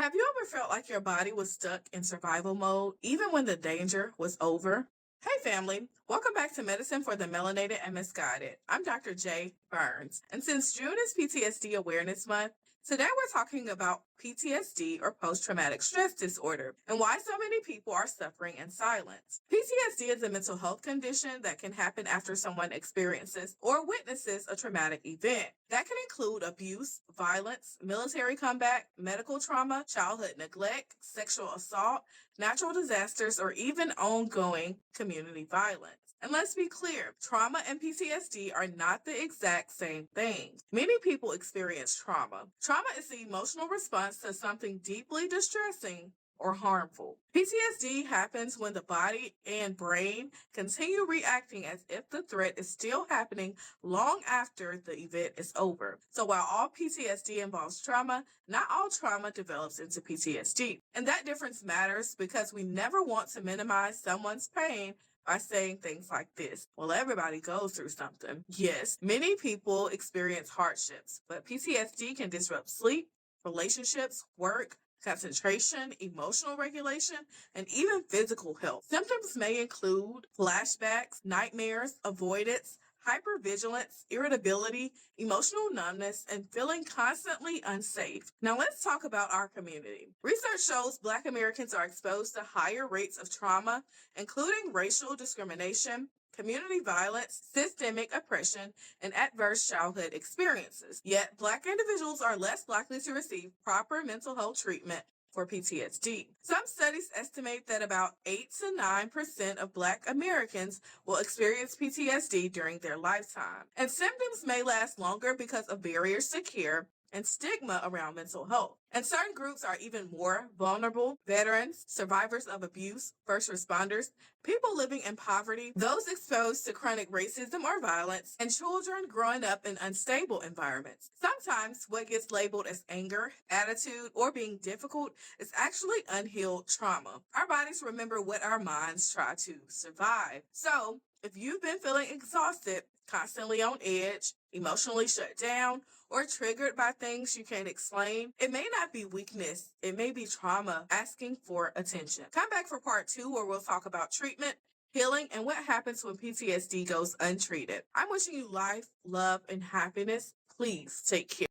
Have you ever felt like your body was stuck in survival mode, even when the danger was over? Hey, family. Welcome back to Medicine for the Melanated and Misguided. I'm Dr. J. Burns. And since June is PTSD Awareness Month, today we're talking about PTSD or post-traumatic stress disorder and why so many people are suffering in silence. PTSD is a mental health condition that can happen after someone experiences or witnesses a traumatic event. That can include abuse, violence, military combat, medical trauma, childhood neglect, sexual assault, natural disasters, or even ongoing community violence. And let's be clear, trauma and PTSD are not the exact same thing. Many people experience trauma. Trauma is the emotional response to something deeply distressing or harmful. PTSD happens when the body and brain continue reacting as if the threat is still happening long after the event is over. So while all PTSD involves trauma, not all trauma develops into PTSD. And that difference matters because we never want to minimize someone's pain by saying things like this. Well, everybody goes through something. Yes, many people experience hardships, but PTSD can disrupt sleep, relationships, work, concentration, emotional regulation, and even physical health. Symptoms may include flashbacks, nightmares, avoidance, hypervigilance, irritability, emotional numbness, and feeling constantly unsafe. Now let's talk about our community. Research shows Black Americans are exposed to higher rates of trauma, including racial discrimination, community violence, systemic oppression, and adverse childhood experiences. Yet, Black individuals are less likely to receive proper mental health treatment for PTSD. Some studies estimate that about 8 to 9% of Black Americans will experience PTSD during their lifetime. And symptoms may last longer because of barriers to care and stigma around mental health. And certain groups are even more vulnerable: veterans, survivors of abuse, first responders, people living in poverty, those exposed to chronic racism or violence, and children growing up in unstable environments. Sometimes what gets labeled as anger, attitude, or being difficult is actually unhealed trauma. Our bodies remember what our minds try to survive. So, if you've been feeling exhausted, constantly on edge, emotionally shut down, or triggered by things you can't explain, it may not be weakness, it may be trauma asking for attention. Come back for part 2 where we'll talk about treatment, healing, and what happens when PTSD goes untreated. I'm wishing you life, love, and happiness. Please take care.